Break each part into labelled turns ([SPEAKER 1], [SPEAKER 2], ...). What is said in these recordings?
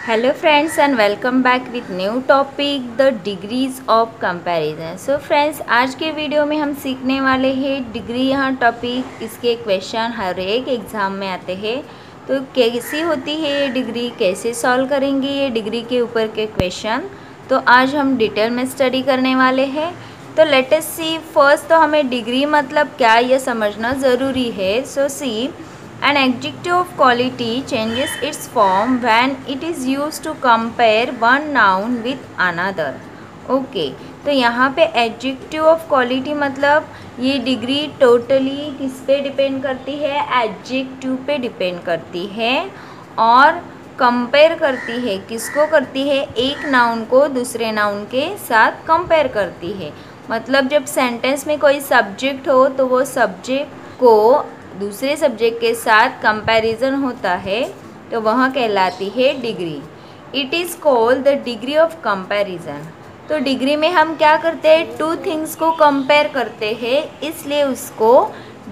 [SPEAKER 1] Hello friends and welcome back with new topic the degrees of comparison. So friends, आज के video में हम सीखने वाले हैं डिग्री। यहाँ टॉपिक, इसके क्वेश्चन हर एक एग्ज़ाम में आते हैं। तो कैसी होती है ये डिग्री, कैसे सॉल्व करेंगे ये डिग्री के ऊपर के क्वेश्चन, तो आज हम डिटेल में स्टडी करने वाले हैं। तो लेट अस सी। फर्स्ट तो हमें डिग्री मतलब क्या ये समझना ज़रूरी है। सो सी, an adjective of quality changes its form when it is used to compare one noun with another. Okay, तो यहाँ पे एडजेक्टिव ऑफ क्वालिटी मतलब ये डिग्री टोटली किस पे डिपेंड करती है, एडजेक्टिव पे डिपेंड करती है और कंपेयर करती है। किसको करती है? एक नाउन को दूसरे नाउन के साथ कंपेयर करती है। मतलब जब सेंटेंस में कोई सब्जेक्ट हो तो वो सब्जेक्ट को दूसरे सब्जेक्ट के साथ कंपैरिजन होता है तो वह कहलाती है degree. It is called the degree of comparison. तो डिग्री में हम क्या करते हैं? टू थिंग्स को कंपेयर करते हैं, इसलिए उसको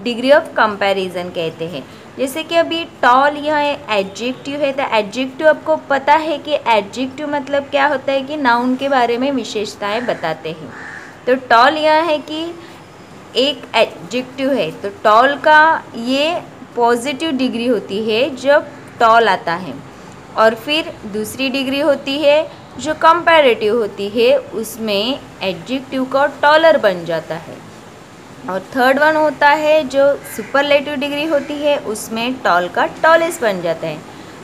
[SPEAKER 1] डिग्री ऑफ कंपैरिजन कहते हैं। जैसे कि अभी टॉल यह एडजेक्टिव है, तो एडजेक्टिव आपको पता है कि एडजेक्टिव मतलब क्या होता है कि नाउन के बारे में विशेषताएं बताते हैं। तो टॉल यह है कि एक एडजेक्टिव है, तो टॉल का ये पॉजिटिव डिग्री होती है जब टॉल आता है। और फिर दूसरी डिग्री होती है जो कंपैरेटिव होती है, उसमें एडजेक्टिव का टॉलर बन जाता है। और थर्ड वन होता है जो सुपरलेटिव डिग्री होती है, उसमें टॉल का टॉलेस बन जाता है।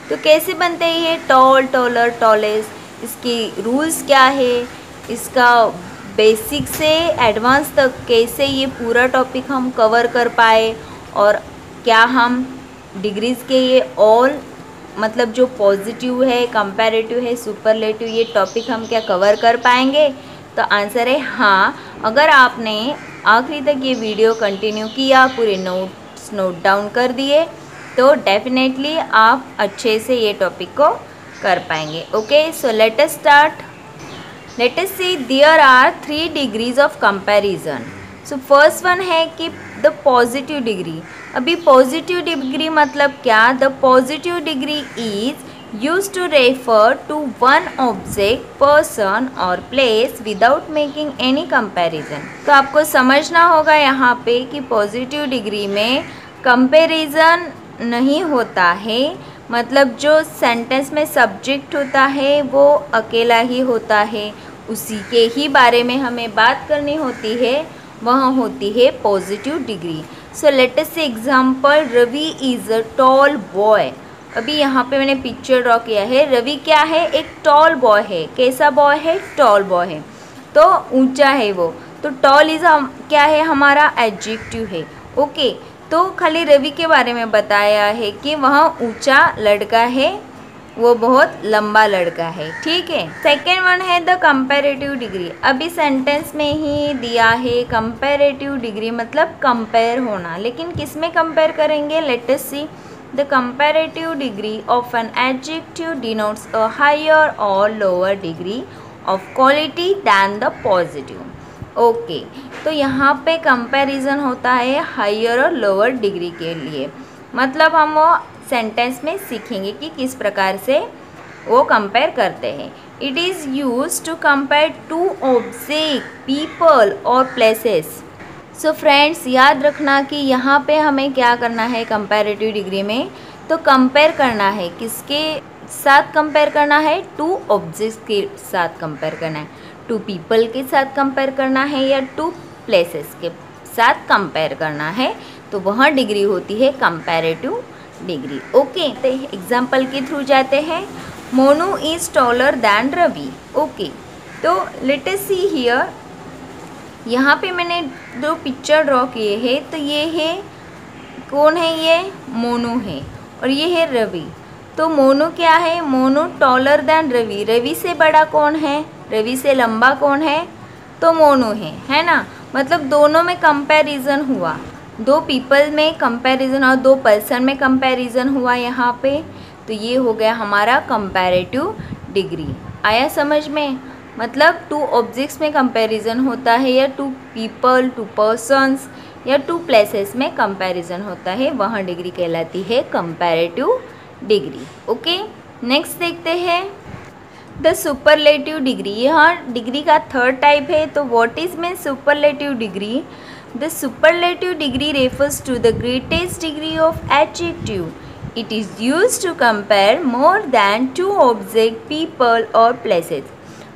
[SPEAKER 1] तो कैसे बनते हैं ये टॉल, टॉलर, टॉलेस? इसकी रूल्स क्या है, इसका बेसिक से एडवांस तक कैसे ये पूरा टॉपिक हम कवर कर पाए, और क्या हम डिग्रीज़ के ये ऑल मतलब जो पॉजिटिव है, कंपैरेटिव है, सुपरलेटिव, ये टॉपिक हम क्या कवर कर पाएंगे? तो आंसर है हाँ। अगर आपने आखिरी तक ये वीडियो कंटिन्यू किया, पूरे नोट्स नोट डाउन कर दिए, तो डेफिनेटली आप अच्छे से ये टॉपिक को कर पाएंगे। Okay, so let us start. Let us see, there are 3 degrees of comparison. So first one है कि the positive degree. अभी positive degree मतलब क्या? The positive degree is used to refer to one object, person or place without making any comparison. तो आपको समझना होगा यहाँ पे कि positive degree में comparison नहीं होता है। मतलब जो सेंटेंस में सब्जेक्ट होता है वो अकेला ही होता है, उसी के ही बारे में हमें बात करनी होती है, वह होती है positive degree. So let us से example, Ravi is a tall boy. अभी यहाँ पे मैंने पिक्चर ड्रॉ किया है। रवि क्या है? एक टॉल बॉय है। कैसा बॉय है? टॉल बॉय है, तो ऊंचा है वो। तो टॉल इज़ क्या है? हमारा एडजेक्टिव है। ओके, तो खाली रवि के बारे में बताया है कि वह ऊंचा लड़का है, वो बहुत लंबा लड़का है। ठीक है। सेकेंड वन है द कंपैरेटिव डिग्री। अभी सेंटेंस में ही दिया है कंपैरेटिव डिग्री मतलब कंपेयर होना, लेकिन किस में कंपेयर करेंगे? Let us see. The comparative degree of an adjective denotes a higher और lower degree of quality than the positive. Okay, तो यहाँ पे कंपैरिजन होता है हायर और लोअर डिग्री के लिए। मतलब हम वो सेंटेंस में सीखेंगे कि किस प्रकार से वो कंपेयर करते हैं। It is use to compare two object, people और प्लेसेस। सो फ्रेंड्स, याद रखना कि यहाँ पे हमें क्या करना है कंपैरेटिव डिग्री में? तो कंपेयर करना है, किसके साथ कंपेयर करना है? टू ऑब्जेक्ट्स के साथ कंपेयर करना है, टू पीपल के साथ कंपेयर करना है, या टू प्लेसेस के साथ कंपेयर करना है। तो वह डिग्री होती है कंपैरेटिव डिग्री। ओके, तो एग्जाम्पल के थ्रू जाते हैं। Monu is taller than Ravi. Okay, तो लेट अस सी हियर। यहाँ पे मैंने 2 पिक्चर ड्रॉ किए हैं। तो ये है, कौन है ये? मोनू है, और ये है रवि। तो मोनू क्या है? Monu taller than Ravi. रवि से बड़ा कौन है? रवि से लंबा कौन है? तो मोनू है ना। मतलब दोनों में कंपैरिजन हुआ, 2 पीपल में कंपैरिजन और 2 पर्सन में कंपैरिजन हुआ यहाँ पे। तो ये हो गया हमारा कंपैरेटिव डिग्री। आया समझ में? मतलब 2 ऑब्जेक्ट्स में कंपैरिजन होता है, या 2 पीपल, 2 पर्सन्स, या 2 प्लेसेस में कंपैरिजन होता है, वहाँ डिग्री कहलाती है कंपैरेटिव डिग्री। ओके, नेक्स्ट देखते हैं द सुपरलेटिव डिग्री। यहाँ डिग्री का थर्ड टाइप है। तो what is mean superlative degree? The superlative degree refers to the greatest degree of adjective. It is used to compare more than two object, people और places.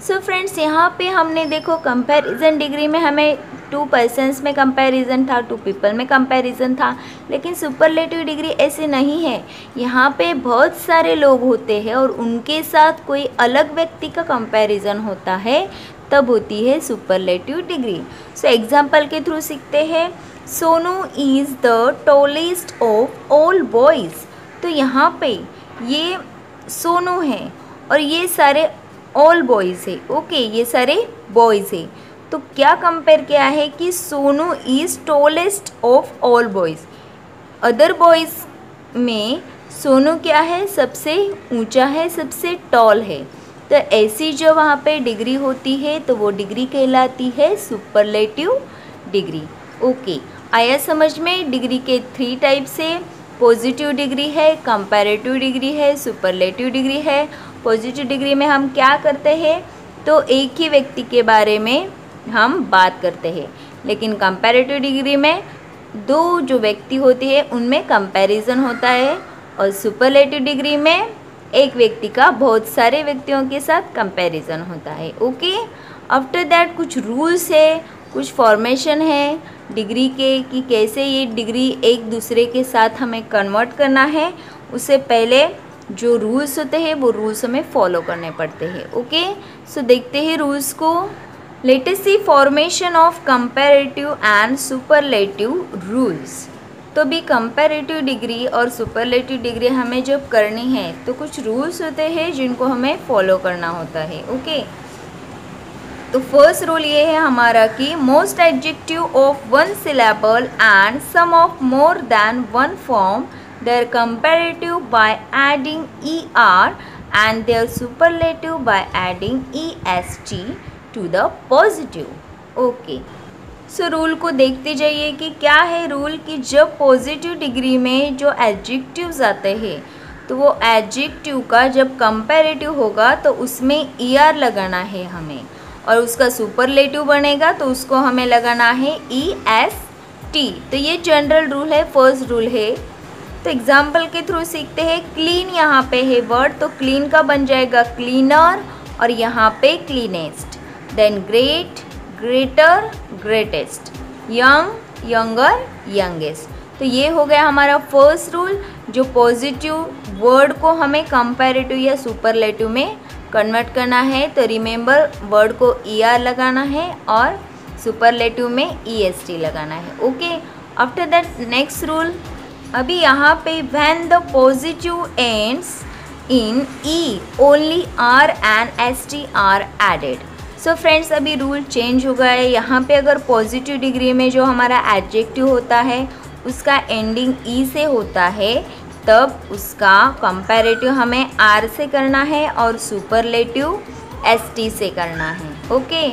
[SPEAKER 1] So friends, यहाँ पे हमने देखो comparison degree में हमें 2 persons में comparison था, 2 people में कंपैरिजन था, लेकिन सुपरलेटिव डिग्री ऐसे नहीं है। यहाँ पे बहुत सारे लोग होते हैं और उनके साथ कोई अलग व्यक्ति का कंपैरिजन होता है, तब होती है सुपरलेटिव डिग्री। सो एग्जाम्पल के थ्रू सीखते हैं। Sonu is the tallest of all boys. तो यहाँ पे ये सोनू है और ये सारे ऑल बॉयज़ है। ओके, ये सारे बॉयज़ है। तो क्या कंपेयर किया है कि Sonu is tallest of all boys. Other boys में सोनू क्या है? सबसे ऊंचा है, सबसे टॉल है। तो ऐसी जो वहाँ पे डिग्री होती है तो वो डिग्री कहलाती है सुपरलेटिव डिग्री। ओके, आया समझ में? डिग्री के 3 टाइप से पॉजिटिव डिग्री है, कंपैरेटिव डिग्री है, सुपरलेटिव डिग्री है। पॉजिटिव डिग्री में हम क्या करते हैं? तो एक ही व्यक्ति के बारे में हम बात करते हैं, लेकिन कंपैरेटिव डिग्री में 2 जो व्यक्ति होते हैं उनमें कंपैरिजन होता है, और सुपरलेटिव डिग्री में एक व्यक्ति का बहुत सारे व्यक्तियों के साथ कंपैरिजन होता है। ओके, आफ्टर दैट कुछ रूल्स है, कुछ फॉर्मेशन है डिग्री के कि कैसे ये डिग्री एक दूसरे के साथ हमें कन्वर्ट करना है। उससे पहले जो रूल्स होते हैं वो रूल्स हमें फॉलो करने पड़ते हैं। ओके, सो देखते हैं रूल्स को। Let us see formation of comparative and superlative rules. तो भी कंपैरेटिव डिग्री और सुपरलेटिव डिग्री हमें जब करनी है तो कुछ रूल्स होते हैं जिनको हमें फॉलो करना होता है। ओके, तो फर्स्ट रूल ये है हमारा कि most adjective of 1 syllable and some of more than 1 form their comparative by adding er and their superlative by adding est to the positive. Okay, so rule को देखते जाइए कि क्या है रूल कि जब पॉजिटिव डिग्री में जो एडजेक्टिव्स आते हैं तो वो एडजेक्टिव का जब कंपैरेटिव होगा तो उसमें er लगाना है हमें, और उसका सुपरलेटिव बनेगा तो उसको हमें लगाना है est। तो ये जनरल रूल है, फर्स्ट रूल है। तो एग्जाम्पल के थ्रू सीखते हैं। क्लीन यहाँ पे है वर्ड, तो क्लीन का बन जाएगा क्लीनर, और यहाँ पे cleanest. Then great, greater, greatest. Young, younger, youngest. तो ये हो गया हमारा फर्स्ट रूल, जो पॉजिटिव वर्ड को हमें कंपैरेटिव या सुपरलेटिव में कन्वर्ट करना है। तो रिमेंबर, वर्ड को er लगाना है और सुपरलेटिव में est लगाना है। Okay, after that next rule. अभी यहाँ पे when the positive ends in E only r and st are added। So friends, अभी रूल चेंज हो गया है। यहाँ पे अगर पॉजिटिव डिग्री में जो हमारा एडजेक्टिव होता है उसका एंडिंग ई से होता है, तब उसका कंपैरेटिव हमें r से करना है और सुपरलेटिव st से करना है। Okay,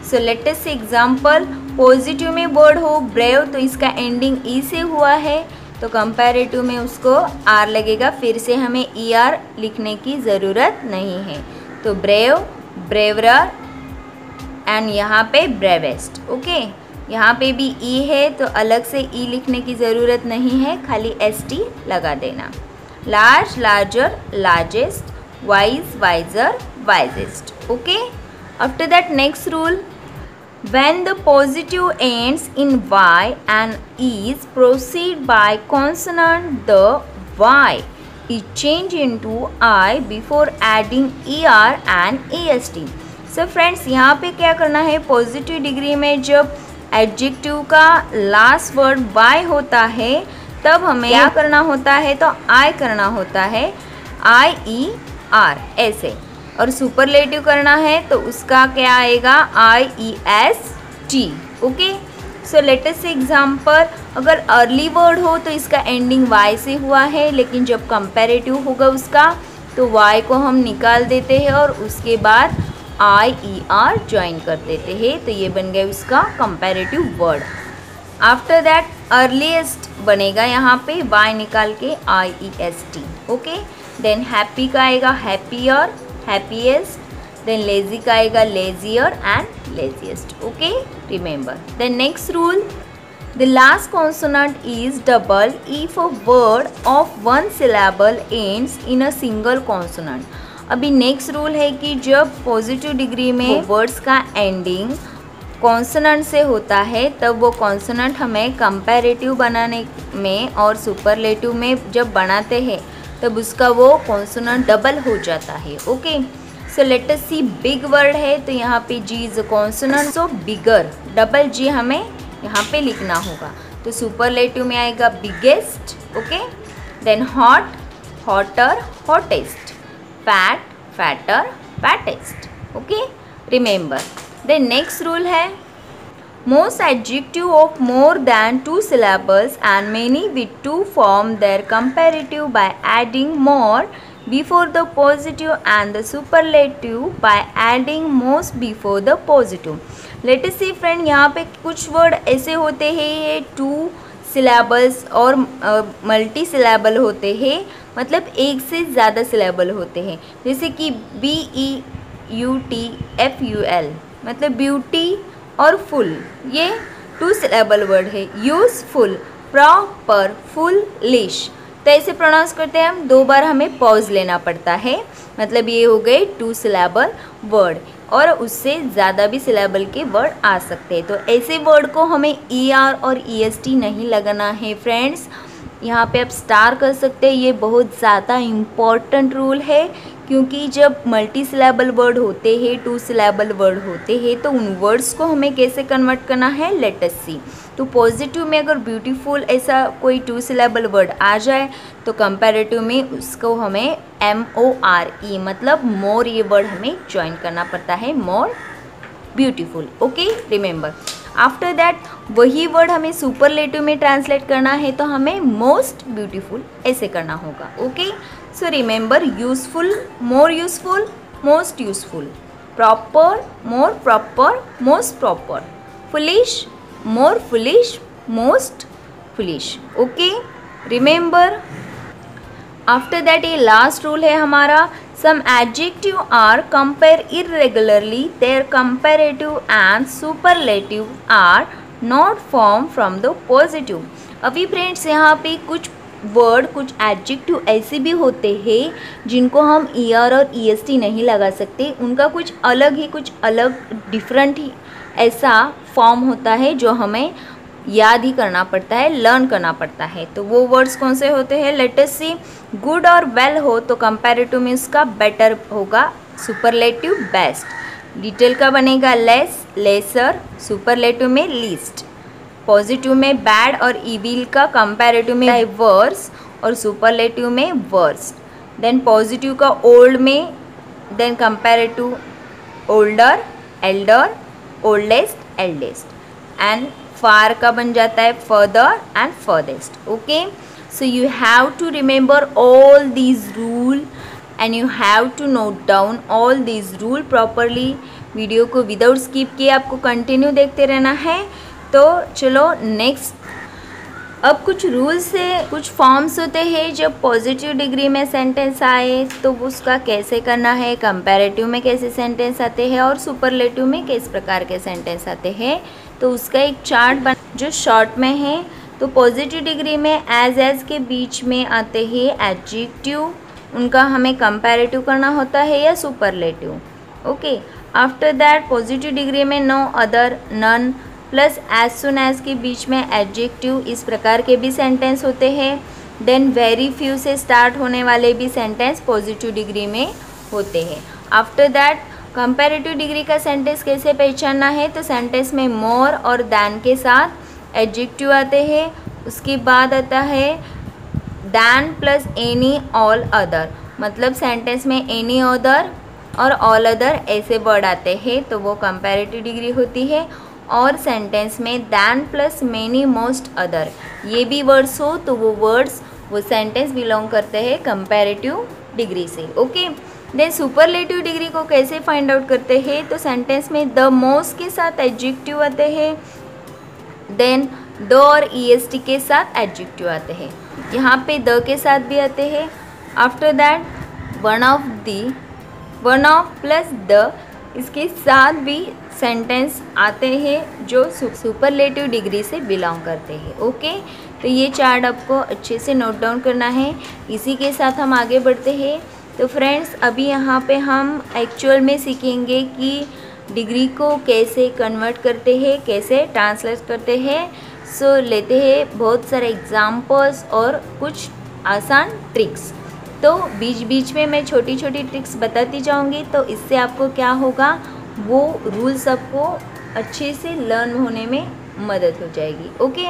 [SPEAKER 1] so let us see example. Positive में वर्ड हो ब्रेव, तो इसका एंडिंग ई से हुआ है, तो कंपैरेटिव में उसको r लगेगा, फिर से हमें er लिखने की ज़रूरत नहीं है। तो ब्रेव, ब्रेवरर, एंड यहाँ पे ब्रेवेस्ट। ओके, यहाँ पे भी ई है तो अलग से ई लिखने की ज़रूरत नहीं है, खाली st लगा देना। Large, larger, largest, wise, wiser, wisest. Okay, after that next rule. When the positive ends in y and is proceed by consonant, the y is changed into I before adding er and est। So friends, यहाँ पे क्या करना है? Positive degree में जब adjective का last word y होता है तब हमें क्या करना होता है? तो I करना होता है, IER ऐसे, और सुपरलेटिव करना है तो उसका क्या आएगा? IEST। Okay, so let us see example. अगर अर्ली वर्ड हो तो इसका एंडिंग y से हुआ है, लेकिन जब कंपैरेटिव होगा उसका तो y को हम निकाल देते हैं और उसके बाद IER ज्वाइन कर देते हैं, तो ये बन गया उसका comparative word. After that earliest बनेगा यहाँ पे y निकाल के IEST। ओके, देन हैप्पी का आएगा हैप्पियर, हैप्पीएस्ट, देन लेजी का आएगा lazier and laziest. Okay, remember. Then next rule, the last consonant is double if a word of one syllable ends in a single consonant. अभी next rule है कि जब positive degree में words का ending consonant से होता है तब वो कॉन्सोनेंट हमें कंपैरेटिव बनाने में और सुपरलेटिव में जब बनाते हैं तब उसका वो कॉन्सोनेंट डबल हो जाता है। Okay, so let us see, big word है तो यहाँ पे G is consonant, so bigger, double G हमें यहाँ पे लिखना होगा। तो सुपरलेटिव में आएगा biggest. Okay, then hot, hotter, hottest, fat, fatter, fattest. Okay, remember. Then next rule है, most adjective of more than 2 syllables and many with 2 form their comparative by adding more before the positive and the superlative by adding most before the positive। let us see friend, यहाँ पे कुछ word ऐसे होते हैं ये 2 syllables और multi syllable होते हैं, मतलब एक से ज़्यादा सिलेबल होते हैं, जैसे कि BEUTFUL मतलब ब्यूटी और फुल, ये 2 सिलेबल वर्ड है। यूजफुल, प्रॉपर, फुलिश, तो ऐसे प्रोनाउंस करते हैं हम, 2 बार हमें पॉज लेना पड़ता है, मतलब ये हो गए 2 सिलेबल वर्ड, और उससे ज़्यादा भी सिलेबल के वर्ड आ सकते हैं। तो ऐसे वर्ड को हमें ER और EST नहीं लगाना है फ्रेंड्स, यहाँ पे आप स्टार कर सकते हैं। ये बहुत ज़्यादा इम्पॉर्टेंट रूल है, क्योंकि जब मल्टी सिलेबल वर्ड होते हैं, 2 सिलेबल वर्ड होते हैं, तो उन वर्ड्स को हमें कैसे कन्वर्ट करना है, लेट अस सी। तो पॉजिटिव में अगर ब्यूटीफुल ऐसा कोई 2 सिलेबल वर्ड आ जाए तो कंपैरेटिव में उसको हमें MORE मतलब मोर, ये वर्ड हमें ज्वाइन करना पड़ता है, more beautiful. Okay, remember. After that वही वर्ड हमें सुपरलेटिव में ट्रांसलेट करना है तो हमें मोस्ट ब्यूटीफुल ऐसे करना होगा। Okay, so remember, useful, more useful, most useful, proper, more proper, most proper, foolish, more foolish, most foolish. Okay, remember. After that ये लास्ट रूल है हमारा, some adjective are compare irregularly, their comparative and superlative are not formed from the positive। अभी friends यहाँ पे कुछ word, कुछ adjective ऐसे भी होते हैं जिनको हम ER और EST नहीं लगा सकते, उनका कुछ अलग डिफरेंट ही ऐसा फॉर्म होता है जो हमें याद ही करना पड़ता है, लर्न करना पड़ता है। तो वो वर्ड्स कौन से होते हैं, लेट अस सी। गुड और वेल हो तो कंपैरेटिव में उसका बेटर होगा, सुपरलेटिव बेस्ट। डिटेल का बनेगा लेस, लेसर, सुपरलेटिव में लीस्ट। पॉजिटिव में बैड और इविल का कंपैरेटिव में वर्स और सुपरलेटिव में वर्स्ट। देन पॉजिटिव का ओल्ड में, then comparative older, elder, oldest, eldest. And far का बन जाता है further and furthest. Okay, so you have to remember all these rule and you have to note down all these rule properly. Video को without skip किए आपको continue देखते रहना है। तो चलो नेक्स्ट, अब कुछ रूल्स से कुछ फॉर्म्स होते हैं जब पॉजिटिव डिग्री में सेंटेंस आए तो उसका कैसे करना है, कंपैरेटिव में कैसे सेंटेंस आते हैं और सुपरलेटिव में किस प्रकार के सेंटेंस आते हैं, तो उसका एक चार्ट बन जो शॉर्ट में है। तो पॉजिटिव डिग्री में एज के बीच में आते हैं एडजेक्टिव, उनका हमें कंपैरेटिव करना होता है या superlative. Okay, after that positive degree में no, other, none plus as soon as के बीच में एडजेक्टिव, इस प्रकार के भी सेंटेंस होते हैं। देन वेरी फ्यू से स्टार्ट होने वाले भी सेंटेंस पॉजिटिव डिग्री में होते हैं। आफ्टर दैट कंपैरेटिव डिग्री का सेंटेंस कैसे पहचानना है, तो सेंटेंस में मोर और दैन के साथ एडजेक्टिव आते हैं। उसके बाद आता है than plus any all other, मतलब सेंटेंस में एनी अदर और ऑल अदर ऐसे वर्ड आते हैं तो वो कंपैरेटिव डिग्री होती है। और सेंटेंस में than plus many most other ये भी वर्ड्स हो तो वो वर्ड्स वो सेंटेंस बिलोंग करते हैं कंपैरेटिव डिग्री से। ओके, देन सुपरलेटिव डिग्री को कैसे फाइंड आउट करते हैं, तो सेंटेंस में द मोस्ट के साथ एडजेक्टिव आते हैं, देन द और EST के साथ एडजेक्टिव आते हैं। यहाँ पे द के साथ भी आते हैं after that one of plus the, इसके साथ भी सेंटेंस आते हैं जो सुपरलेटिव डिग्री से बिलोंग करते हैं। ओके, तो ये चार्ट आपको अच्छे से नोट डाउन करना है। इसी के साथ हम आगे बढ़ते हैं। तो फ्रेंड्स, अभी यहाँ पे हम एक्चुअल में सीखेंगे कि डिग्री को कैसे कन्वर्ट करते हैं, कैसे ट्रांसलेट करते हैं। सो लेते हैं बहुत सारे एग्जाम्पल्स और कुछ आसान ट्रिक्स। तो बीच बीच में मैं छोटी छोटी ट्रिक्स बताती जाऊंगी, तो इससे आपको क्या होगा, वो रूल्स आपको अच्छे से लर्न होने में मदद हो जाएगी। ओके,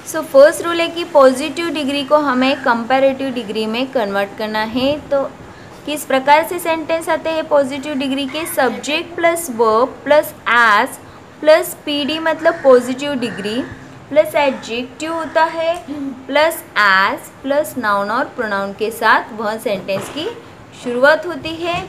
[SPEAKER 1] सो फर्स्ट रूल है कि पॉजिटिव डिग्री को हमें कंपैरेटिव डिग्री में कन्वर्ट करना है। तो किस प्रकार से सेंटेंस आते हैं पॉजिटिव डिग्री के? Subject plus verb plus as plus PD मतलब पॉजिटिव डिग्री प्लस एडजेक्टिव होता है प्लस एज प्लस नाउन और प्रोनाउन के साथ वह सेंटेंस की शुरुआत होती है।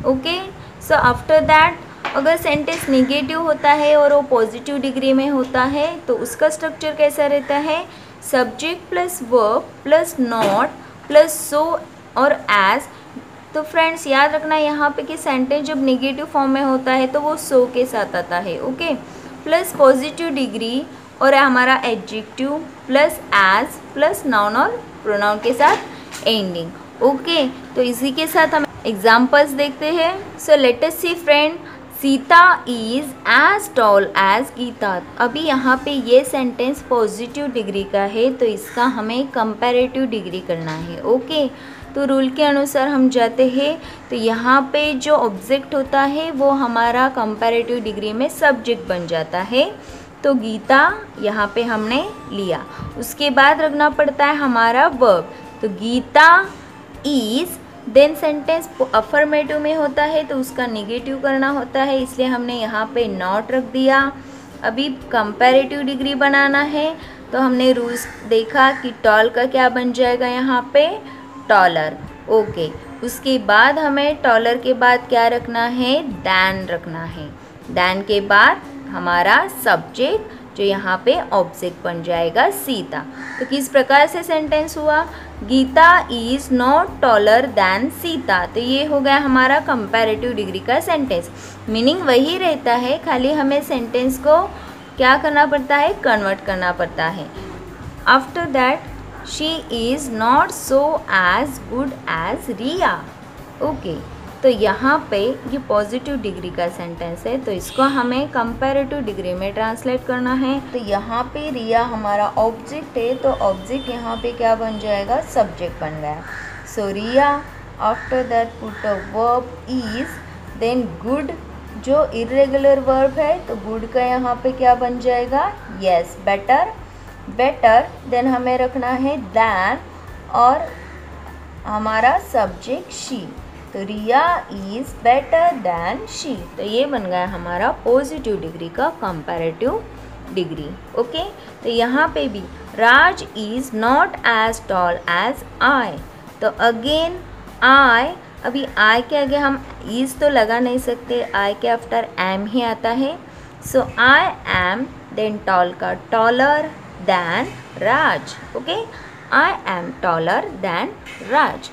[SPEAKER 1] ओके, सो आफ्टर दैट अगर सेंटेंस नेगेटिव होता है और वो पॉजिटिव डिग्री में होता है तो उसका स्ट्रक्चर कैसा रहता है? Subject plus verb plus not plus so और एज। तो फ्रेंड्स याद रखना यहाँ पे कि सेंटेंस जब नेगेटिव फॉर्म में होता है तो वो सो के साथ आता है। ओके, प्लस पॉजिटिव डिग्री और हमारा adjective plus as plus noun और प्रोनाउन के साथ एंडिंग। ओके, तो इसी के साथ हम एग्जाम्पल्स देखते हैं। So let us see friend, Sita is as tall as Gita. अभी यहाँ पे ये सेंटेंस पॉजिटिव डिग्री का है तो इसका हमें कंपैरेटिव डिग्री करना है। ओके, तो रूल के अनुसार हम जाते हैं। तो यहाँ पे जो ऑब्जेक्ट होता है वो हमारा कंपैरेटिव डिग्री में सब्जेक्ट बन जाता है। तो गीता यहाँ पे हमने लिया, उसके बाद रखना पड़ता है हमारा वर्ब। तो Gita is, then sentence affirmative में होता है तो उसका नेगेटिव करना होता है, इसलिए हमने यहाँ पे नॉट रख दिया। अभी कंपैरेटिव डिग्री बनाना है तो हमने रूल्स देखा कि टॉल का क्या बन जाएगा यहाँ पे? टॉलर। ओके, उसके बाद हमें टॉलर के बाद क्या रखना है? दैन रखना है। दैन के बाद हमारा सब्जेक्ट जो यहाँ पे ऑब्जेक्ट बन जाएगा सीता। तो किस प्रकार से सेंटेंस हुआ? Gita is not taller than Sita. तो ये हो गया हमारा कंपैरेटिव डिग्री का सेंटेंस। मीनिंग वही रहता है, खाली हमें सेंटेंस को क्या करना पड़ता है? कन्वर्ट करना पड़ता है। After that she is not so as good as Riya. Okay, तो यहाँ पे ये पॉजिटिव डिग्री का सेंटेंस है तो इसको हमें कंपैरेटिव डिग्री में ट्रांसलेट करना है। तो यहाँ पे रिया हमारा ऑब्जेक्ट है तो ऑब्जेक्ट यहाँ पे क्या बन जाएगा? सब्जेक्ट बन गया। So Riya, after that put a verb is, then good जो इरेगुलर वर्ब है तो गुड का यहाँ पे क्या बन जाएगा? Yes, better. बेटर, देन हमें रखना है दैन और हमारा सब्जेक्ट शी। तो Riya is better than she. तो ये बन गया हमारा पॉजिटिव डिग्री का कंपैरेटिव डिग्री। ओके, तो यहाँ पे भी Raj is not as tall as I. तो अगेन आई, अभी आई के आगे हम इज़ तो लगा नहीं सकते, आई के आफ्टर एम ही आता है। So I am, then tall का taller than Raj. Okay, I am taller than Raj.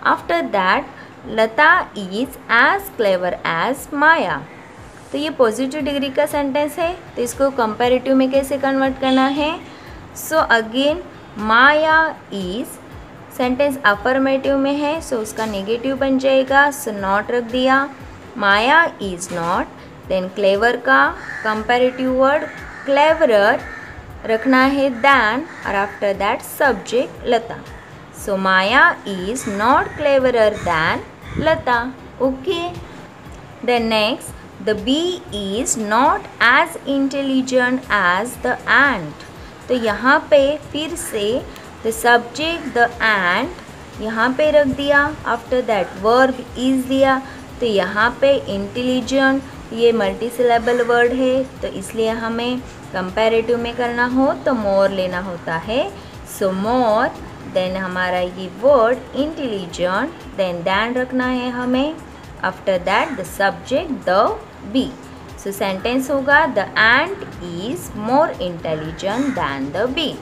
[SPEAKER 1] After that Lata is as clever as Maya. तो ये पॉजिटिव डिग्री का सेंटेंस है तो इसको कंपैरेटिव में कैसे कन्वर्ट करना है? So again Maya is, sentence affirmative में है सो उसका नेगेटिव बन जाएगा, सो नॉट रख दिया। माया इज़ नॉट, देन क्लेवर का कंपैरेटिव वर्ड क्लेवरर रखना है दैन और after that subject Lata. So Maya is not cleverer than Lata. Okay. Then next, the bee is not as intelligent as the ant. तो यहाँ पे फिर से the subject the ant यहाँ पे रख दिया, after that verb is दिया। तो यहाँ पे intelligent ये मल्टीसिलेबल वर्ड है तो इसलिए हमें कंपैरेटिव में करना हो तो मोर लेना होता है। सो मोर, देन हमारा ये वर्ड इंटेलिजेंट, देन दैन रखना है हमें, after that the subject the bee. So sentence होगा the ant is more intelligent than the bee.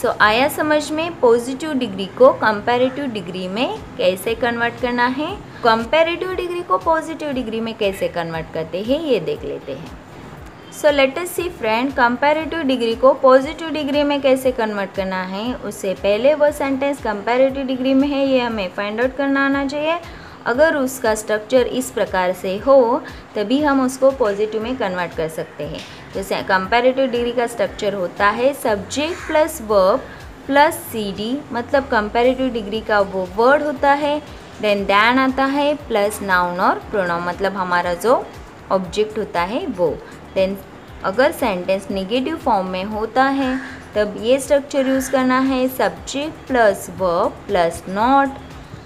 [SPEAKER 1] So आया समझ में पॉजिटिव डिग्री को कंपैरेटिव डिग्री में कैसे कन्वर्ट करना है, कंपैरेटिव डिग्री को पॉजिटिव डिग्री में कैसे कन्वर्ट करते हैं ये देख लेते हैं। So let us see friend, comparative degree को पॉजिटिव डिग्री में कैसे कन्वर्ट करना है। उससे पहले वो सेंटेंस कंपैरेटिव डिग्री में है ये हमें फाइंड आउट करना आना चाहिए। अगर उसका स्ट्रक्चर इस प्रकार से हो तभी हम उसको पॉजिटिव में कन्वर्ट कर सकते हैं। जैसे कंपैरेटिव डिग्री का स्ट्रक्चर होता है subject plus verb plus C मतलब कंपैरेटिव डिग्री का वो वर्ड होता है, देन आता है प्लस नाउन और प्रोनाउन मतलब हमारा जो ऑब्जेक्ट होता है वो। देन अगर सेंटेंस नेगेटिव फॉर्म में होता है तब ये स्ट्रक्चर यूज़ करना है subject plus verb plus not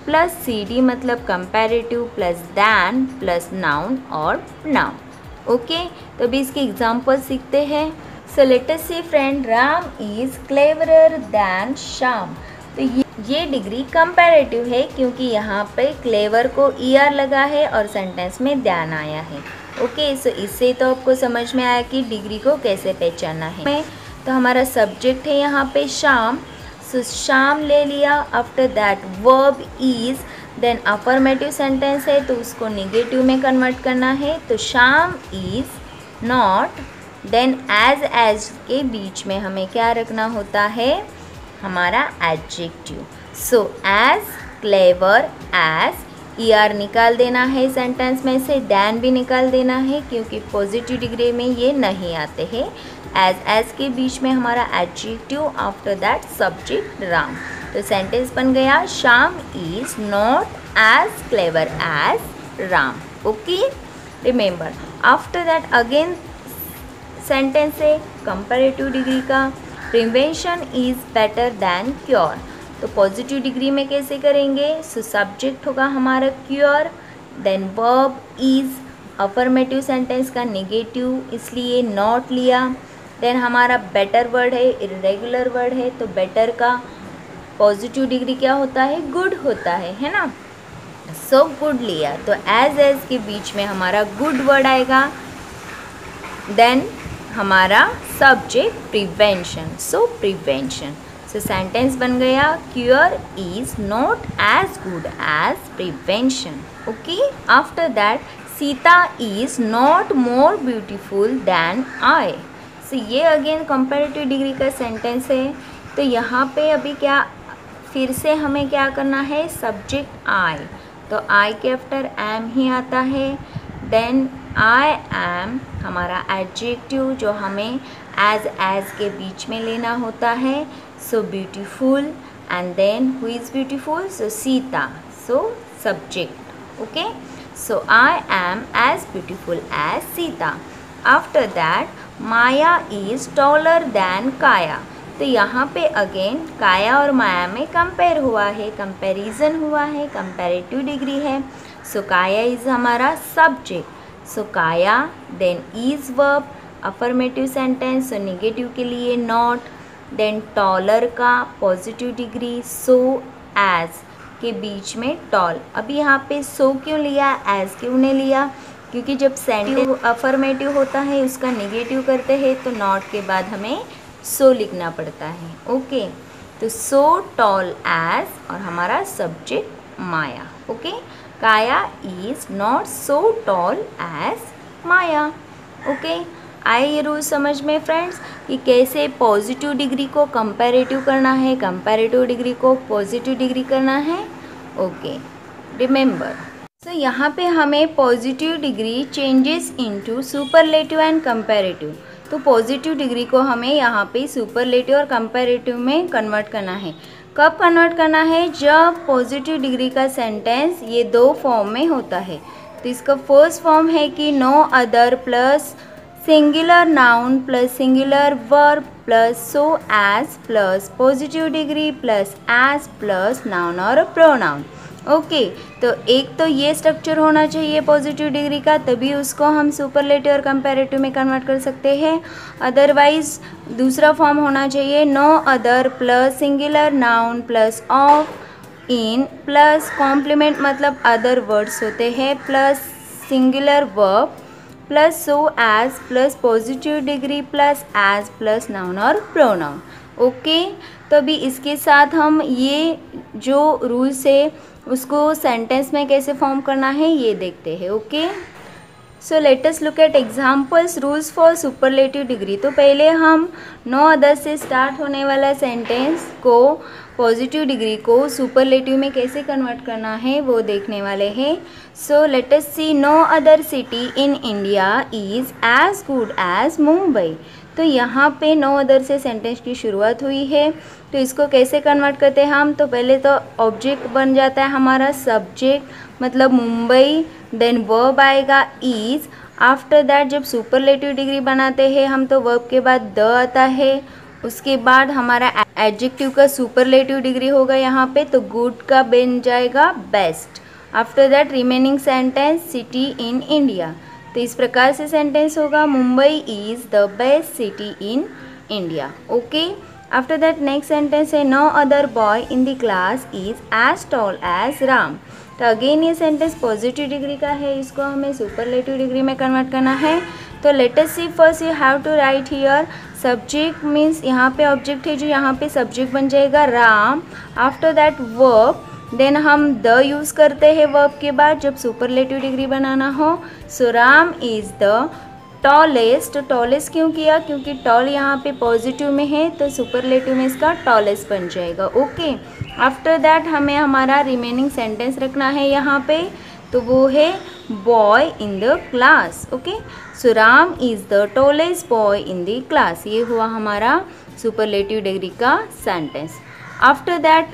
[SPEAKER 1] plus C मतलब comparative plus than plus noun और नाउन। ओके, तो अभी इसके एग्जाम्पल सीखते हैं। So let us see friend, Ram is cleverer than Shyam. तो ये डिग्री कंपैरेटिव है क्योंकि यहाँ पे क्लेवर को ER लगा है और सेंटेंस में दैन आया है। ओके, सो इससे तो आपको समझ में आया कि डिग्री को कैसे पहचानना है। तो हमारा सब्जेक्ट है यहाँ पे श्याम, सो श्याम ले लिया। After that verb is, then affirmative sentence है तो उसको निगेटिव में कन्वर्ट करना है, तो Shyam is not. Then as के बीच में हमें क्या रखना होता है, हमारा adjective. So as clever as ER निकाल देना है सेंटेंस में से, दैन भी निकाल देना है क्योंकि पॉजिटिव डिग्री में ये नहीं आते हैं। एज के बीच में हमारा adjective, after that subject Ram. तो सेंटेंस बन गया Shyam is not as clever as Ram. Okay, remember after that again sentence है कंपैरेटिव डिग्री का, prevention is better than cure. तो पॉजिटिव डिग्री में कैसे करेंगे, सो सब्जेक्ट होगा हमारा cure, then verb is, affirmative sentence का नेगेटिव इसलिए नॉट लिया, देन हमारा बेटर वर्ड है, इरेगुलर वर्ड है तो बेटर का पॉजिटिव डिग्री क्या होता है, गुड होता है ना। सो गुड लिया तो एज के बीच में हमारा गुड वर्ड आएगा, देन हमारा subject prevention, so prevention. So sentence बन गया cure is not as good as prevention. Okay, after that Sita is not more beautiful than I. So ये अगेन कंपैरेटिव डिग्री का सेंटेंस है। तो यहाँ पे अभी क्या फिर से हमें क्या करना है, सब्जेक्ट आई, तो आई के आफ्टर एम ही आता है, देन आई एम हमारा एडजेक्टिव जो हमें एज के बीच में लेना होता है, so beautiful, and then who is beautiful, so Sita, so subject. Okay, so I am as beautiful as Sita. After that Maya is taller than Kaya. तो यहाँ पे अगेन काया और माया में कंपेयर हुआ है, कंपैरिजन हुआ है, कंपैरेटिव डिग्री है। सो काया इज़ हमारा subject, so Kaya, then is verb, affirmative sentence so negative के लिए नॉट, देन टॉलर का पॉजिटिव डिग्री, सो एज के बीच में टॉल। अभी यहाँ पे सो क्यों लिया, एज क्यों नहीं लिया, क्योंकि जब सेंटेंस अफर्मेटिव होता है उसका नेगेटिव करते हैं तो नॉट के बाद हमें सो लिखना पड़ता है। ओके, तो सो टॉल एज और हमारा subject Maya. Okay, Kaya is not so tall as Maya. Okay, आए ये रूल समझ में फ्रेंड्स कि कैसे पॉजिटिव डिग्री को कंपैरेटिव करना है, कंपैरेटिव डिग्री को पॉजिटिव डिग्री करना है। Okay, remember. सो यहाँ पे हमें positive degree changes into superlative and comparative. तो पॉजिटिव डिग्री को हमें यहाँ पे सुपरलेटिव और कंपैरेटिव में कन्वर्ट करना है। कब कन्वर्ट करना है, जब पॉजिटिव डिग्री का सेंटेंस ये दो फॉर्म में होता है। तो इसका फर्स्ट फॉर्म है कि no other plus singular noun plus singular verb plus so as plus positive degree plus as plus noun और प्रोनाउन। ओके, तो एक तो ये स्ट्रक्चर होना चाहिए पॉजिटिव डिग्री का, तभी उसको हम सुपरलेटिव और कंपैरेटिव में कन्वर्ट कर सकते हैं। अदरवाइज दूसरा फॉर्म होना चाहिए no other plus singular noun plus of in plus complement मतलब अदर वर्ड्स होते हैं plus singular verb plus so as plus positive degree plus as plus noun और प्रोनाउन। ओके, तो अभी इसके साथ हम ये जो रूल्स है उसको सेंटेंस में कैसे फॉर्म करना है ये देखते हैं। Okay, so let us look at examples rules for superlative degree. तो पहले हम नो अदर से स्टार्ट होने वाला सेंटेंस को पॉजिटिव डिग्री को सुपरलेटिव में कैसे कन्वर्ट करना है वो देखने वाले हैं। So let us see, no other city in India is as good as Mumbai. तो यहाँ पे नो अदर से सेंटेंस की शुरुआत हुई है, तो इसको कैसे कन्वर्ट करते हैं हम। तो पहले तो ऑब्जेक्ट बन जाता है हमारा सब्जेक्ट मतलब मुंबई, देन वर्ब आएगा इज़। आफ्टर दैट जब सुपरलेटिव डिग्री बनाते हैं हम तो वर्ब के बाद द आता है, उसके बाद हमारा एडजेक्टिव का सुपरलेटिव डिग्री होगा यहाँ पे, तो गुड का बन जाएगा best. After that remaining sentence city in India. तो इस प्रकार से सेंटेंस होगा, Mumbai is the best city in India. Okay, after that next sentence है, no other boy in the class is as tall as Ram. तो अगेन ये sentence positive degree का है, इसको हमें सुपरलेटिव डिग्री में कन्वर्ट करना है। तो let us see, first you have to write here subject means यहाँ पे ऑब्जेक्ट है जो यहाँ पे सब्जेक्ट बन जाएगा Ram. After that verb, then हम द यूज़ करते हैं वर्ब के बाद जब सुपरलेटिव डिग्री बनाना हो। So Ram is the tallest. Tallest क्यों किया, क्योंकि टॉल यहाँ पे पॉजिटिव में है तो सुपरलेटिव में इसका टॉलेस्ट बन जाएगा। ओके, आफ्टर दैट हमें हमारा रिमेनिंग सेंटेंस रखना है यहाँ पे, तो वो है boy in the class. Okay, so Ram is the tallest boy in the class. ये हुआ हमारा सुपरलेटिव डिग्री का sentence. After that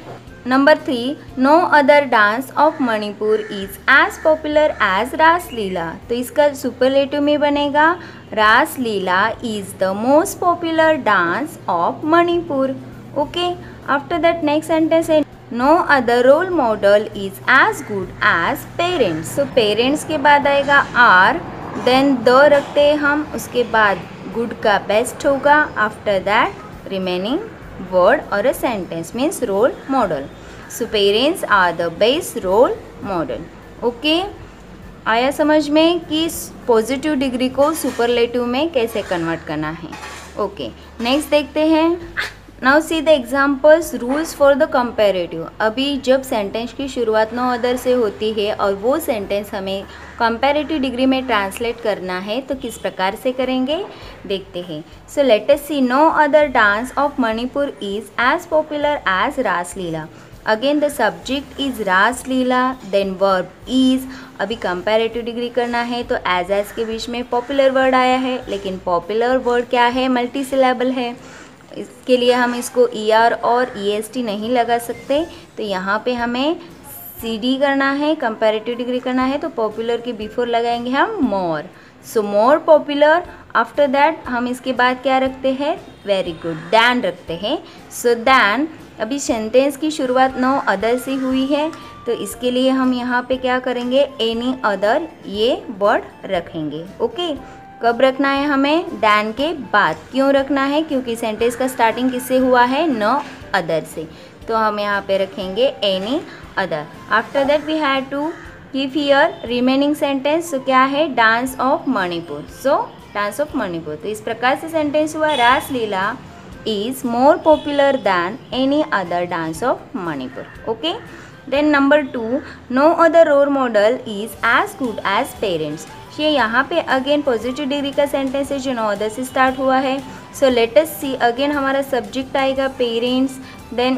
[SPEAKER 1] number 3, no other dance of Manipur is as popular as Raslila. तो इसका सुपरलेटिव में बनेगा Raslila is the most popular dance of Manipur. Okay, after that next sentence है, no other role model is as good as parents. तो parents के बाद आएगा are, then the रखते हैं हम, उसके बाद गुड का बेस्ट होगा। After that remaining word or a sentence means role model. So parents are the best role model. Okay, आया समझ में कि पॉजिटिव डिग्री को सुपरलेटिव में कैसे कन्वर्ट करना है। ओके, नेक्स्ट देखते हैं। Now see the examples rules for the comparative. अभी जब सेंटेंस की शुरुआत नो अदर से होती है और वो सेंटेंस हमें कंपैरेटिव डिग्री में ट्रांसलेट करना है तो किस प्रकार से करेंगे देखते हैं। So let us see, no other dance of Manipur is as popular as Raslila. Again the subject is Raslila, then verb is. अभी कंपैरेटिव डिग्री करना है तो एज के बीच में पॉपुलर वर्ड आया है, लेकिन पॉपुलर वर्ड क्या है, मल्टी सिलेबल है, इसके लिए हम इसको ER और EST नहीं लगा सकते। तो यहाँ पे हमें CD करना है, कंपैरेटिव डिग्री करना है, तो पॉपुलर के बिफोर लगाएंगे हम मोर। सो मोर पॉपुलर। आफ्टर दैट हम इसके बाद क्या रखते हैं, वेरी गुड, दैन रखते हैं। सो दैन, अभी सेंटेंस की शुरुआत नो अदर से हुई है तो इसके लिए हम यहाँ पे क्या करेंगे, एनी अदर ये वर्ड रखेंगे। ओके, कब रखना है हमें, दैन के बाद। क्यों रखना है, क्योंकि सेंटेंस का स्टार्टिंग किससे हुआ है, नो अदर से, तो हम यहाँ पे रखेंगे any other. After that we have to give here remaining sentence. तो क्या है, dance of Manipur. So dance of Manipur, तो इस प्रकार से सेंटेंस हुआ, Raslila is more popular than any other dance of Manipur. Okay, then number 2, no other role model is as good as parents. ये यहाँ पे अगेन पॉजिटिव डिग्री का सेंटेंस है जो नो अदर से स्टार्ट हुआ है। सो लेट अस सी, अगेन हमारा सब्जेक्ट आएगा पेरेंट्स, देन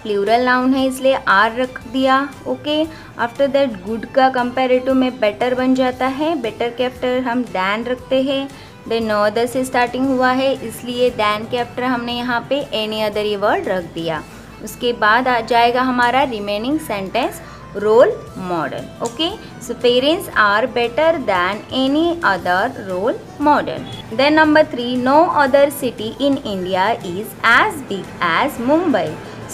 [SPEAKER 1] प्लूरल नाउन है इसलिए आर रख दिया। ओके, आफ्टर दैट गुड का कंपैरेटिव में बेटर बन जाता है, बेटर के आफ्टर हम दैन रखते हैं। देन नो अदर से स्टार्टिंग हुआ है इसलिए दैन के आफ्टर हमने यहाँ पे एनी अदर ये वर्ड रख दिया। उसके बाद आ जाएगा हमारा remaining sentence, role model. Okay, so parents are better than any other role model. Then number 3, no other city in India is as big as Mumbai.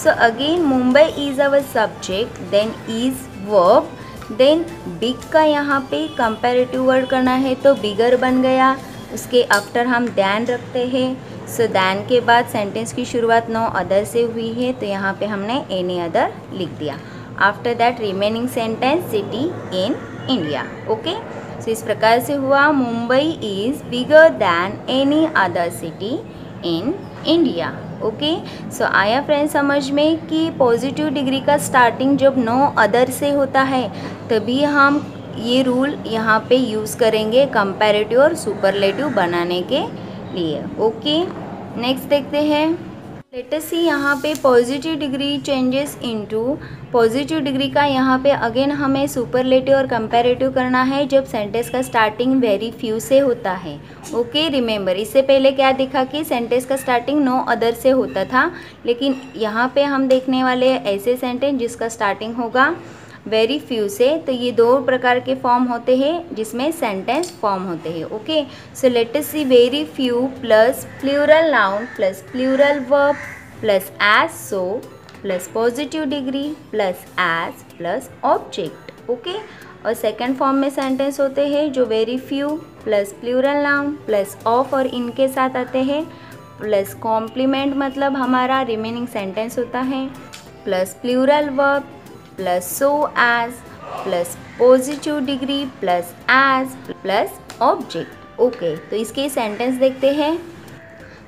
[SPEAKER 1] So again Mumbai is our subject, then is verb, then big का यहाँ पे comparative word करना है तो बिगर बन गया। उसके after हम दैन रखते हैं। सो दैन के बाद सेंटेंस की शुरुआत नो अदर से हुई है तो यहाँ पे हमने एनी अदर लिख दिया। After that remaining sentence, city in India. Okay, so इस प्रकार से हुआ, Mumbai is bigger than any other city in India. Okay. So आया फ्रेंड्स समझ में कि पॉजिटिव डिग्री का स्टार्टिंग जब नो अदर से होता है तभी हम ये रूल यहाँ पे यूज़ करेंगे कंपैरेटिव और सुपरलेटिव बनाने के लिए। ओके, नेक्स्ट देखते हैं। लेट अस सी यहाँ पे positive degree changes into, positive degree का यहाँ पे अगेन हमें सुपरलेटिव और कंपैरेटिव करना है जब सेंटेंस का स्टार्टिंग वेरी फ्यू से होता है। ओके, रिमेंबर इससे पहले क्या देखा कि सेंटेंस का स्टार्टिंग नो अदर से होता था, लेकिन यहाँ पे हम देखने वाले ऐसे सेंटेंस जिसका स्टार्टिंग होगा वेरी फ्यू से। तो ये दो प्रकार के फॉर्म होते हैं जिसमें सेंटेंस फॉर्म होते हैं। Okay, so let us see very few plus plural noun plus plural verb plus as so plus positive degree plus as plus object. Okay, और सेकंड फॉर्म में सेंटेंस होते हैं जो very few plus plural noun plus of और इनके साथ आते हैं प्लस कॉम्प्लीमेंट मतलब हमारा रिमेनिंग सेंटेंस होता है plus plural verb plus so as plus positive degree plus as plus object. Okay, तो इसके सेंटेंस देखते हैं।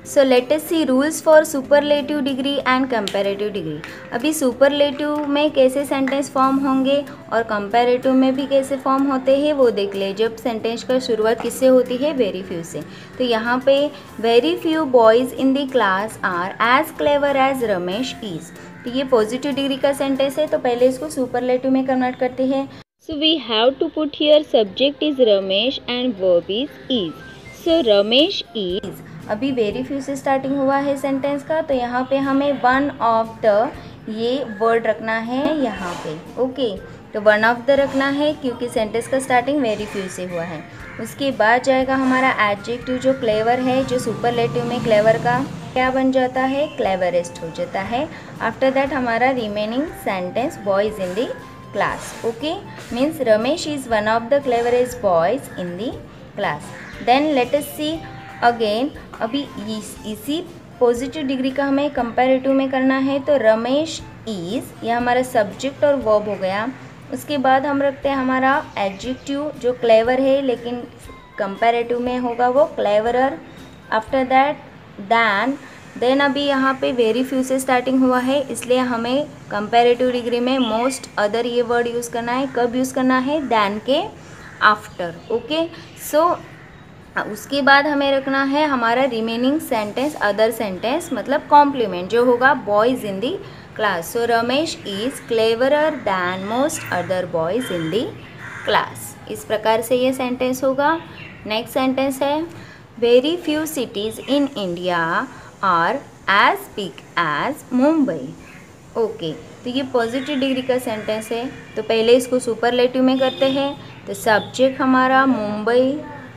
[SPEAKER 1] So let us see rules for superlative degree and comparative degree. अभी सुपरलेटिव में कैसे सेंटेंस फॉर्म होंगे और कंपैरेटिव में भी कैसे फॉर्म होते हैं वो देख ले। जब सेंटेंस का शुरुआत किससे होती है, वेरी फ्यू से। तो यहाँ पे very few boys in the class are as clever as Ramesh is. तो ये पॉजिटिव डिग्री का सेंटेंस है, तो पहले इसको सुपरलेटिव में कन्वर्ट करते हैं। So we have to put here subject is Ramesh and verb is. So Ramesh is, अभी वेरी फ्यू से स्टार्टिंग हुआ है सेंटेंस का, तो यहाँ पे हमें वन ऑफ द ये वर्ड रखना है यहाँ पे। ओके, तो वन ऑफ द रखना है क्योंकि सेंटेंस का स्टार्टिंग वेरी फ्यू से हुआ है। उसके बाद जाएगा हमारा एडजेक्टिव जो क्लेवर है, जो सुपरलेटिव में क्लेवर का क्या बन जाता है, क्लेवरेस्ट हो जाता है। आफ्टर दैट हमारा remaining sentence boys in the class. Okay, means Ramesh is one of the cleverest boys in the class. Then let us see again, अभी इसी पॉजिटिव डिग्री का हमें कंपैरेटिव में करना है। तो रमेश इज़ यह हमारा सब्जेक्ट और वर्ब हो गया। उसके बाद हम रखते हैं हमारा एडजेक्टिव जो क्लेवर है लेकिन कंपैरेटिव में होगा वो क्लेवरर। आफ्टर दैट देन अभी यहाँ पे वेरी फ्यू से स्टार्टिंग हुआ है इसलिए हमें कंपैरेटिव डिग्री में मोस्ट अदर ये वर्ड यूज़ करना है। कब यूज़ करना है, दैन के आफ्टर। ओके, सो उसके बाद हमें रखना है हमारा रिमेनिंग सेंटेंस अदर सेंटेंस मतलब कॉम्प्लीमेंट जो होगा boys in the class. So Ramesh is cleverer than most other boys in the class. इस प्रकार से ये सेंटेंस होगा। नेक्स्ट सेंटेंस है very few cities in India are as big as Mumbai. Okay, तो ये पॉजिटिव डिग्री का सेंटेंस है, तो पहले इसको सुपरलेटिव में करते हैं। तो सब्जेक्ट हमारा Mumbai,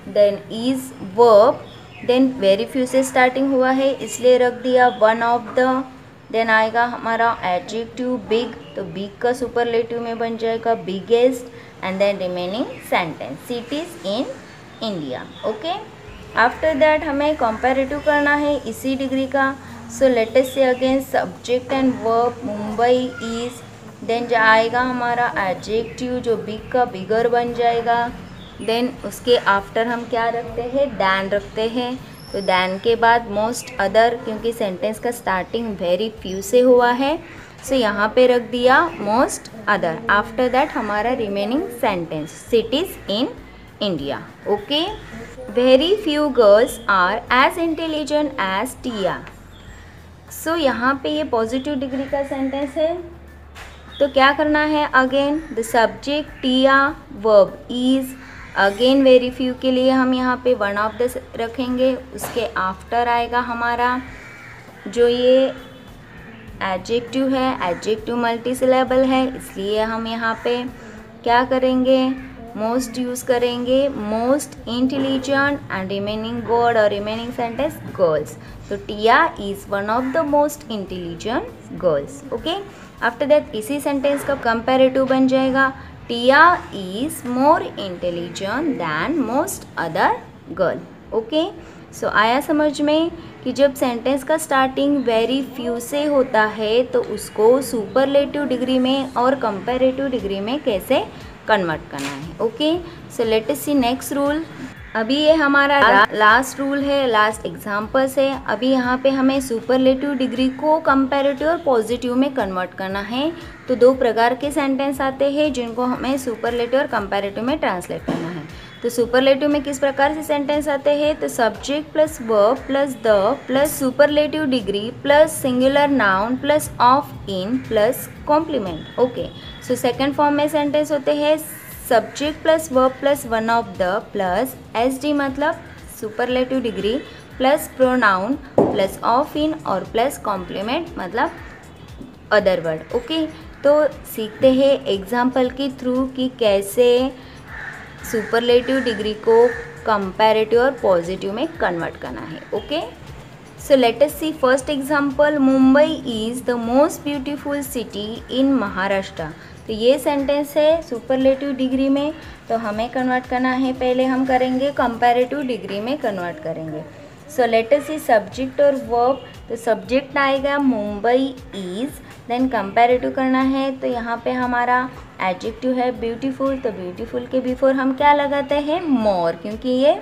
[SPEAKER 1] then is verb, then very few से स्टार्टिंग हुआ है इसलिए रख दिया वन ऑफ द। देन आएगा हमारा एडजेक्टिव बिग, तो बिग का सुपरलेटिव में बन जाएगा biggest, and then remaining sentence cities in India. Okay, after that हमें कंपैरेटिव करना है इसी डिग्री का। So let us say again subject and verb Mumbai is, then आएगा हमारा एडजेक्टिव जो बिग का बिगर बन जाएगा। देन उसके आफ्टर हम क्या रखते हैं, दैन रखते हैं। तो दैन के बाद मोस्ट अदर क्योंकि सेंटेंस का स्टार्टिंग वेरी फ्यू से हुआ है, सो यहाँ पे रख दिया मोस्ट अदर। आफ्टर दैट हमारा remaining sentence cities in India. Okay, very few girls are as intelligent as Tia. So यहाँ पे ये पॉजिटिव डिग्री का सेंटेंस है, तो क्या करना है, again the subject Tia, verb is, again very few के लिए हम यहाँ पे वन ऑफ द रखेंगे। उसके आफ्टर आएगा हमारा जो ये एडजेक्टिव है, एडजेक्टिव मल्टीसिलेबल है इसलिए हम यहाँ पे क्या करेंगे, मोस्ट यूज़ करेंगे, most intelligent, and remaining word और रिमेनिंग सेंटेंस गर्ल्स। तो Tia is one of the most intelligent girls. Okay, after that इसी सेंटेंस का कंपैरेटिव बन जाएगा Tia is more intelligent than most other girl. Okay, so आया समझ में कि जब सेंटेंस का स्टार्टिंग वेरी फ्यू से होता है तो उसको सुपरलेटिव डिग्री में और कंपैरेटिव डिग्री में कैसे कन्वर्ट करना है। ओके, सो लेट अस सी नेक्स्ट रूल। अभी ये हमारा लास्ट रूल है, लास्ट एग्जाम्पल्स है। अभी यहाँ पे हमें सुपरलेटिव डिग्री को कंपैरेटिव और पॉजिटिव में कन्वर्ट करना है। तो दो प्रकार के सेंटेंस आते हैं जिनको हमें सुपरलेटिव और कंपैरेटिव में ट्रांसलेट करना है। तो सुपरलेटिव में किस प्रकार से सेंटेंस आते हैं, तो subject plus verb plus the plus superlative degree plus singular noun plus of in plus complement. Okay, so second form में सेंटेंस होते हैं subject plus verb plus one of the plus S D मतलब superlative degree plus pronoun plus of in और plus complement मतलब other word. Okay, तो सीखते हैं example के थ्रू कि कैसे सुपरलेटिव डिग्री को कंपैरेटिव और पॉजिटिव में कन्वर्ट करना है। Okay, so let us see first example, Mumbai is the most beautiful city in Maharashtra. तो ये सेंटेंस है सुपरलेटिव डिग्री में, तो हमें कन्वर्ट करना है। पहले हम करेंगे कंपैरेटिव डिग्री में कन्वर्ट करेंगे। सो लेट अस सी सब्जेक्ट और वर्ब। तो सब्जेक्ट आएगा मुंबई इज़, देन कंपैरेटिव करना है तो यहाँ पे हमारा एडजेक्टिव है ब्यूटीफुल। तो ब्यूटीफुल के बिफोर हम क्या लगाते हैं, मोर, क्योंकि ये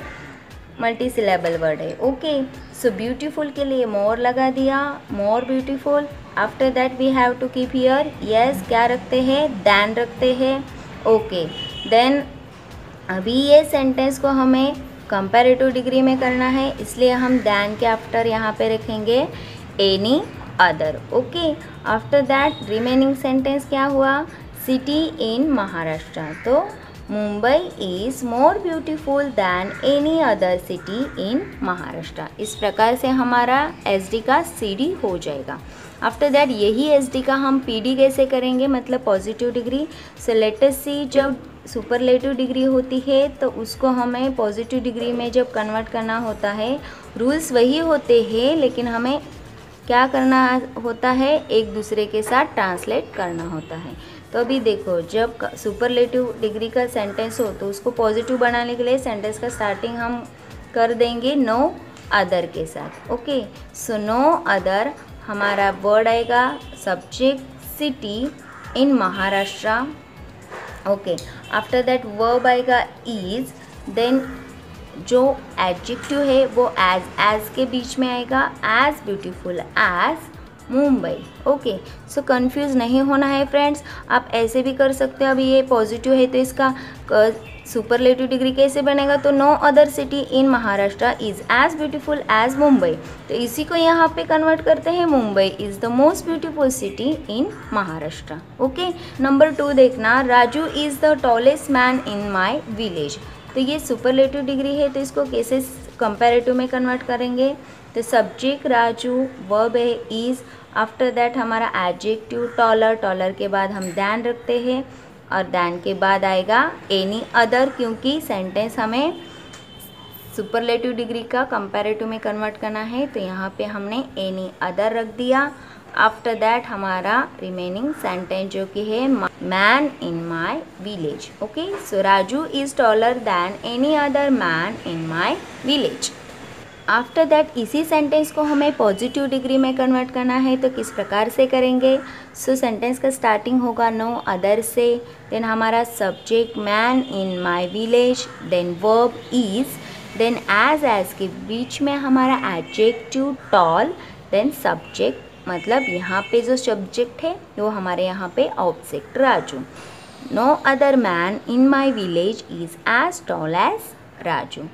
[SPEAKER 1] मल्टी सिलेबल वर्ड है। ओके, सो ब्यूटीफुल के लिए मोर लगा दिया, more beautiful. After that we have to keep here yes क्या रखते हैं, दैन रखते हैं। ओके, देन अभी ये सेंटेंस को हमें कंपैरेटिव डिग्री में करना है, इसलिए हम दैन के आफ्टर यहाँ पे रखेंगे any other. Okay, after that remaining sentence क्या हुआ, सिटी इन महाराष्ट्र। तो Mumbai is more beautiful then any other city in Maharashtra. इस प्रकार से हमारा एस डी का सी डी हो जाएगा। आफ्टर दैट यही एस डी का हम पी डी कैसे करेंगे, मतलब positive degree. So let us see, जब सुपरलेटिव डिग्री होती है तो उसको हमें पॉजिटिव डिग्री में जब कन्वर्ट करना होता है, रूल्स वही होते हैं लेकिन हमें क्या करना होता है, एक दूसरे के साथ ट्रांसलेट करना होता है। तो अभी देखो, जब सुपरलेटिव डिग्री का सेंटेंस हो तो उसको पॉजिटिव बनाने के लिए सेंटेंस का स्टार्टिंग हम कर देंगे नो अदर के साथ। ओके, सो नो अदर हमारा वर्ड आएगा subject city in Maharashtra. Okay, after that verb आएगा इज, देन जो एडजेक्टिव है वो एज के बीच में आएगा, as beautiful as Mumbai. Okay, so confuse नहीं होना है फ्रेंड्स, आप ऐसे भी कर सकते हो। अभी ये पॉजिटिव है तो इसका सुपरलेटिव डिग्री कैसे बनेगा, तो no other city in Maharashtra is as beautiful as Mumbai. तो इसी को यहाँ पे कन्वर्ट करते हैं, Mumbai is the most beautiful city in Maharashtra. Okay, number 2 देखना, Raju is the tallest man in my village. तो ये सुपरलेटिव डिग्री है तो इसको कैसे कंपैरेटिव में कन्वर्ट करेंगे, तो सब्जेक्ट राजू, वर्ब है इज़, आफ्टर दैट हमारा एडजेक्टिव टॉलर, टॉलर के बाद हम दैन रखते हैं और दैन के बाद आएगा एनी अदर, क्योंकि सेंटेंस हमें सुपरलेटिव डिग्री का कंपैरेटिव में कन्वर्ट करना है तो यहाँ पे हमने एनी अदर रख दिया। आफ्टर दैट हमारा रिमेनिंग सेंटेंस जो कि है man in my village. Okay, so Raju is taller then any other man in my village. After that इसी सेंटेंस को हमें पॉजिटिव डिग्री में कन्वर्ट करना है तो किस प्रकार से करेंगे, सो सेंटेंस का स्टार्टिंग होगा नो अदर से, देन हमारा subject man in my village, then verb is, then as के बीच में हमारा एडजेक्टिव टॉल, देन सब्जेक्ट मतलब यहाँ पे जो सब्जेक्ट है वो हमारे यहाँ पे object Raju. No other man in my village is as tall as Raju.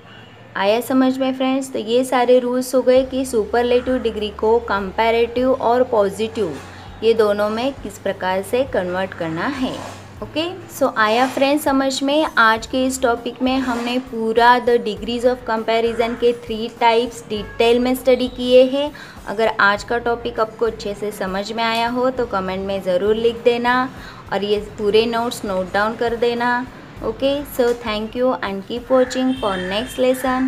[SPEAKER 1] आया समझ में फ्रेंड्स। तो ये सारे रूल्स हो गए कि सुपरलेटिव डिग्री को कंपैरेटिव और पॉजिटिव ये दोनों में किस प्रकार से कन्वर्ट करना है। ओके, सो आया फ्रेंड्स समझ में। आज के इस टॉपिक में हमने पूरा द डिग्रीज ऑफ कंपैरिजन के 3 टाइप्स डिटेल में स्टडी किए हैं। अगर आज का टॉपिक आपको अच्छे से समझ में आया हो तो कमेंट में ज़रूर लिख देना और ये पूरे नोट्स नोट डाउन कर देना। Okay, so thank you and keep watching for next lesson.